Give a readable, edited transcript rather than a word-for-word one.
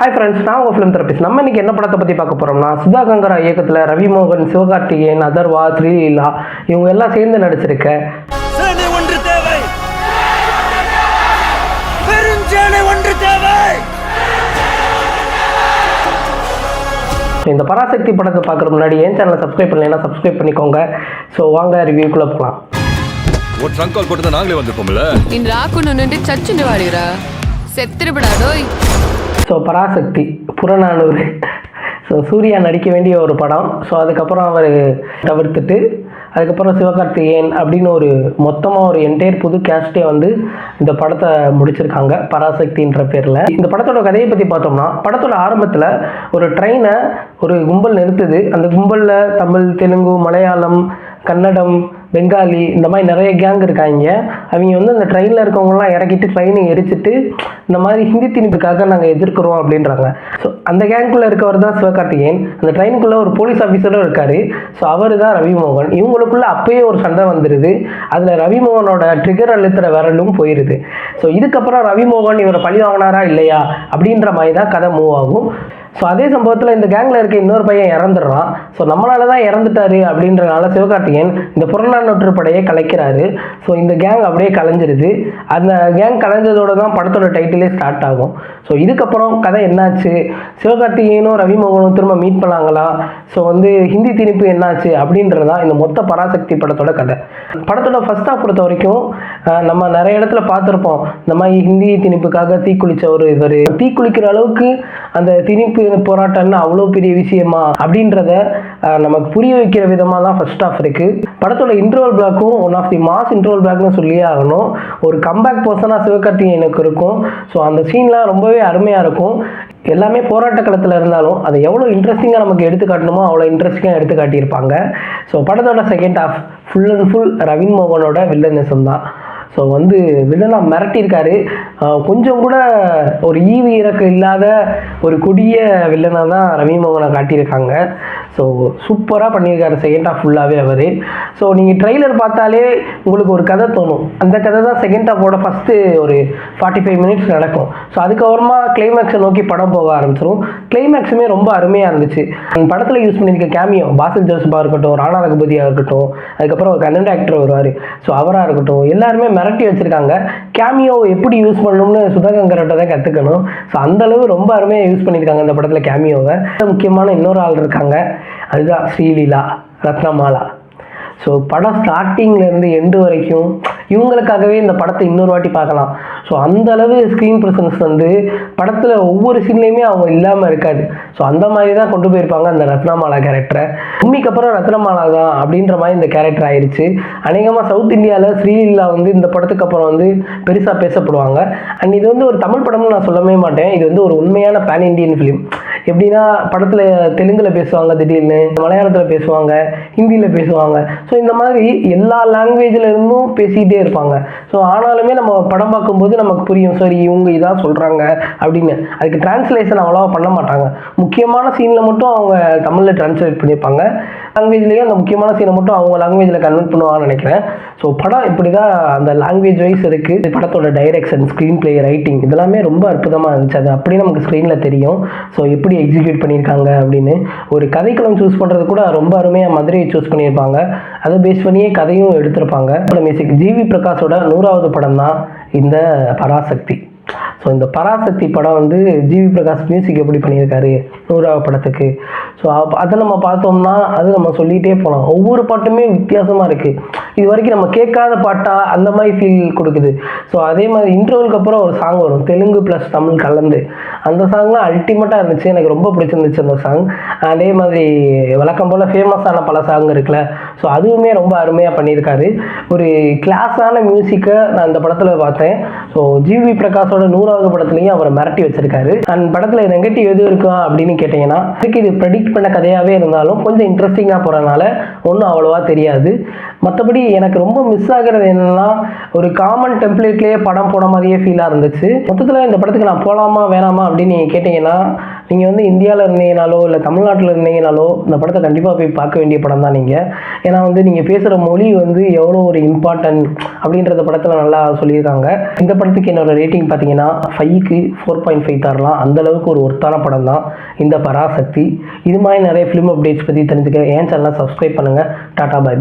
Hi friends, நான் உங்கள் film therapist. நம்ம இன்னைக்கு என்ன படத்தை பற்றி பார்க்க போகிறோம்னா, சுதா கங்கரா இயக்கத்தில் ரவி மோகன், சிவகார்த்திகேயன், அதர்வா, ஸ்ரீலீலா இவங்க எல்லாம் சேர்ந்து நடிச்சிருக்க இந்த பராசக்தி படத்தை பார்க்குற முன்னாடி என் சேனலை சப்ஸ்கிரைப் பண்ணலைன்னா சப்ஸ்கிரைப் பண்ணிக்கோங்க. ஸோ வாங்க ரிவ்யூக்குள்ளே போகலாம். ஒரு ட்ரங்க் கால் போட்டு நாங்களே வந்துருப்போம்ல. இந்த ராக்குன்னு நின்று சச்சுன்னு வாடுகிறா செத்துருப்படாடோய். ஸோ பராசக்தி புறநானூறு. ஸோ சூர்யா நடிக்க வேண்டிய ஒரு படம். ஸோ அதுக்கப்புறம் அவர் தவிர்த்துட்டு அதுக்கப்புறம் சிவகார்த்திகேயன் அப்படின்னு ஒரு மொத்தமாக ஒரு என்டையர் புது கேஸ்டே வந்து இந்த படத்தை முடிச்சிருக்காங்க பராசக்தின்ற பேரில். இந்த படத்தோட கதையை பற்றி பார்த்தோம்னா, படத்தோட ஆரம்பத்தில் ஒரு ட்ரெயினை ஒரு கும்பல் நிறுத்துது. அந்த கும்பலில் தமிழ், தெலுங்கு, மலையாளம், கன்னடம், பெங்காலி இந்த மாதிரி நிறைய கேங் இருக்காங்க. அவங்க வந்து அந்த ட்ரெயினில் இருக்கவங்களாம் இறக்கிட்டு ட்ரெயினை எரிச்சிட்டு இந்த மாதிரி ஹிந்தி திணிப்புக்காக நாங்கள் எதிர்க்கிறோம் அப்படின்றாங்க. ஸோ அந்த கேங்குள்ளே இருக்கவர் தான் சிவகார்த்திகேயன். அந்த ட்ரெயினுக்குள்ளே ஒரு போலீஸ் ஆஃபீஸரும் இருக்கார். ஸோ அவர் தான் ரவி மோகன். இவங்களுக்குள்ளே அப்பயே ஒரு சண்டை வந்துடுது. அதில் ரவி மோகனோட ட்ரிகர் அழுத்துற விரலும் போயிடுது. ஸோ இதுக்கப்புறம் ரவி மோகன் இவரை பழி வாங்கினாரா இல்லையா அப்படின்ற மாதிரி தான் கதை மூவ் ஆகும். ஸோ அதே சம்பவத்தில் இந்த கேங்கில் இருக்க இன்னொரு பையன் இறந்துடுறான். ஸோ நம்மளால தான் இறந்துட்டாரு அப்படின்றனால சிவகார்த்திகேயன் இந்த புறநானூற்று படையை கலைக்கிறாரு. ஸோ இந்த கேங் அப்படியே கலைஞ்சிருது. அந்த கேங் கலைஞ்சதோடு தான் படத்தோட டைட்டிலே ஸ்டார்ட் ஆகும். ஸோ இதுக்கப்புறம் கதை என்னாச்சு, சிவகார்த்திகேயனும் ரவி மோகனும் திரும்ப மீட் பண்ணாங்களா, ஸோ வந்து ஹிந்தி திணிப்பு என்னாச்சு அப்படின்றதான் இந்த மொத்த பராசக்தி படத்தோட கதை. படத்தோட ஃபர்ஸ்ட் ஹாஃப் பொறுத்த வரைக்கும் நம்ம நிறைய இடத்துல பார்த்துருப்போம். இந்த மாதிரி ஹிந்தி திணிப்புக்காக தீக்குளிச்ச ஒரு இவர் தீக்குளிக்கிற அளவுக்கு அந்த திணிப்பு போராட்டம்னு அவ்வளோ பெரிய விஷயமா அப்படின்றத நமக்கு புரிய வைக்கிற விதமாக தான் ஃபர்ஸ்ட் ஹாஃப் இருக்கு. படத்தோட இன்டர்வல் பிளாக்கும் one of the mass interval பிளாக்னு சொல்லியே ஆகணும். ஒரு கம்பேக் பர்சனாக சிவகார்த்திகேயனுக்கு இருக்கும். ஸோ அந்த சீன்லாம் ரொம்பவே அருமையாக இருக்கும். எல்லாமே போராட்ட களத்தில் இருந்தாலும் அதை எவ்வளோ இன்ட்ரெஸ்டிங்காக நமக்கு எடுத்து காட்டணுமோ அவ்வளோ இன்ட்ரெஸ்டிங்காக எடுத்து காட்டியிருப்பாங்க. ஸோ படத்தோட second half full and full Ravi மோகனோட வில்லனிசம் தான். ஸோ வந்து வில்லனாக மிரட்டியிருக்காரு. கொஞ்சம் கூட ஒரு ஈவி இறக்கு இல்லாத ஒரு கொடிய வில்லனாக தான் ரவி மோகனை காட்டியிருக்காங்க. ஸோ சூப்பராக பண்ணியிருக்காரு செகண்ட் ஹாஃப் ஃபுல்லாகவே அவர். ஸோ நீங்கள் ட்ரெய்லர் பார்த்தாலே உங்களுக்கு ஒரு கதை தோணும். அந்த கதை தான் செகண்ட் ஹாஃபோட ஃபஸ்ட்டு ஒரு 45 மினிட்ஸ் நடக்கும். ஸோ அதுக்கப்புறமா கிளைமேக்ஸை நோக்கி படம் போக ஆரம்பிச்சிடும். கிளைமேக்ஸுமே ரொம்ப அருமையாக இருந்துச்சு. அந்த படத்தில் யூஸ் பண்ணியிருக்க கேமியோ பாசில் ஜோசப்பாக இருக்கட்டும், ராணா ரகுபதியாக இருக்கட்டும், அதுக்கப்புறம் ஒரு கன்னட ஆக்டர் வருவார். ஸோ அவராக இருக்கட்டும், எல்லாருமே மிரட்டி வச்சுருக்காங்க. கேமியோ எப்படி யூஸ் பண்ணணும்னு சுதா கங்கராட்ட தான் கற்றுக்கணும். ஸோ அந்தளவு ரொம்ப அருமையாக யூஸ் பண்ணியிருக்காங்க இந்த படத்தில் கேமியோவை. முக்கியமான இன்னொரு ஆள் இருக்காங்க, அதுதான் ஸ்ரீலீலா, ரத்னமாலா. ஸோ படம் ஸ்டார்டிங்லேருந்து எண்டு வரைக்கும் இவங்களுக்காகவே இந்த படத்தை இன்னொரு வாட்டி பார்க்கலாம். ஸோ அந்தளவு ஸ்க்ரீன் ப்ரெசன்ஸ் வந்து படத்தில் ஒவ்வொரு சீன்லேயுமே அவங்க இல்லாமல் இருக்காது. ஸோ அந்த மாதிரி தான் கொண்டு போயிருப்பாங்க அந்த ரத்னமாலா கேரக்டரை. உண்மைக்கு அப்புறம் ரத்னமாலா தான் அப்படின்ற மாதிரி இந்த கேரக்டர் ஆயிடுச்சு. அநேகமாக சவுத் இந்தியாவில் ஸ்ரீலீலா வந்து இந்த படத்துக்கு அப்புறம் வந்து பெருசாக பேசப்படுவாங்க. அண்ட் இது வந்து ஒரு தமிழ் படம்னு நான் சொல்லவே மாட்டேன். இது வந்து ஒரு உண்மையான பேன் இண்டியன் ஃபிலிம். எப்படின்னா படத்தில் தெலுங்கில் பேசுவாங்க, திடீர்னு மலையாளத்தில் பேசுவாங்க, ஹிந்தியில் பேசுவாங்க. ஸோ இந்த மாதிரி எல்லா லாங்குவேஜில் இருந்தும் பேசிக்கிட்டே இருப்பாங்க. ஸோ ஆனாலுமே நம்ம படம் பார்க்கும்போது நமக்கு புரியும், சரி இவங்க இதான் சொல்கிறாங்க அப்படின்னு. அதுக்கு டிரான்ஸ்லேஷன் அவ்வளோவா பண்ண மாட்டாங்க. முக்கியமான சீனில் மட்டும் அவங்க தமிழில் டிரான்ஸ்லேட் பண்ணியிருப்பாங்க. லாங்குவேஜ்லேயே அந்த முக்கியமான சீனை மட்டும் அவங்க லாங்குவேஜில் கன்வெர்ட் பண்ணுவாங்கன்னு நினைக்கிறேன். ஸோ படம் இப்படி தான் அந்த லாங்குவேஜ் வைஸ் இருக்குது. படத்தோட டைரெக்ஷன், ஸ்க்ரீன் பிளே, ரைட்டிங் இதெல்லாமே ரொம்ப அற்புதமாக இருந்துச்சு. அது அப்படியே நமக்கு ஸ்க்ரீனில் தெரியும். ஸோ எப்படி எக்ஸிக்யூட் பண்ணியிருக்காங்க அப்படின்னு. ஒரு கதைக்களம் சூஸ் பண்ணுறது கூட ரொம்ப அருமையாக மதுரையை சூஸ் பண்ணியிருப்பாங்க. அதை பேஸ் பண்ணியே கதையும் எடுத்திருப்பாங்க. மியூசிக் ஜிவி பிரகாஷோட 100வது படம் தான் இந்த பராசக்தி. ஸோ இந்த பராசக்தி படம் வந்து ஜிவி பிரகாஷ் மியூசிக் எப்படி பண்ணியிருக்காரு 100வது படத்துக்கு. ஸோ அதை நம்ம பார்த்தோம்னா அது நம்ம சொல்லிகிட்டே போகலாம். ஒவ்வொரு பாட்டுமே வித்தியாசமாக இருக்குது. இது வரைக்கும் நம்ம கேட்காத பாட்டாக அந்த மாதிரி ஃபீல் கொடுக்குது. ஸோ அதே மாதிரி இன்டர்வலுக்கு அப்புறம் ஒரு சாங் வரும், தெலுங்கு ப்ளஸ் தமிழ் கலந்து. அந்த சாங்லாம் அல்டிமேட்டாக இருந்துச்சு. எனக்கு ரொம்ப பிடிச்சிருந்துச்சு அந்த சாங். அதே மாதிரி வழக்கம் போல் ஃபேமஸான பல சாங் இருக்குல்ல, ஸோ அதுவுமே ரொம்ப அருமையாக பண்ணியிருக்காரு. ஒரு கிளாஸான மியூசிக்கை நான் இந்த படத்தில் பார்த்தேன். ஸோ ஜிவி பிரகாஷோட 100வது படத்துலையும் அவரை மிரட்டி வச்சிருக்காரு. அண்ட் படத்தில் நெகட்டிவ் எது இருக்கா அப்படின்னு கேட்டிங்கன்னா, இதுக்கு இது ப்ரெடிக்ட் பண்ண கதையாகவே இருந்தாலும் கொஞ்சம் இன்ட்ரெஸ்டிங்காக போகிறனால ஒன்றும் அவ்வளோவா தெரியாது. மற்றபடி எனக்கு ரொம்ப மிஸ் ஆகிறது என்னென்னா, ஒரு காமன் டெம்ப்ளேட்லேயே படம் போன மாதிரியே ஃபீலாக இருந்துச்சு. மொத்தத்தில் இந்த படத்துக்கு நான் போகலாமா வேணாமா அப்படின்னு நீங்கள் கேட்டிங்கன்னா, நீங்கள் வந்து இந்தியாவில் இருந்தீங்கனாலோ இல்லை தமிழ்நாட்டில் இருந்தீங்கனாலோ இந்த படத்தை கண்டிப்பாக போய் பார்க்க வேண்டிய படம் தான் நீங்கள். ஏன்னா வந்து நீங்கள் பேசுகிற மொழி வந்து எவ்வளோ ஒரு இம்பார்ட்டன்ட் அப்படின்றத படத்தில் நல்லா சொல்லியிருக்காங்க. இந்த படத்துக்கு என்னோட ரேட்டிங் பார்த்தீங்கன்னா 5க்கு 4.5 தரலாம். அந்தளவுக்கு ஒரு ஒர்த்தான படம் தான் இந்த பராசக்தி. இது மாதிரி நிறைய ஃபிலிம் அப்டேட்ஸ் பற்றி தெரிஞ்சுக்க என் சேனலை சப்ஸ்கிரைப் பண்ணுங்கள். டாடா பாய்.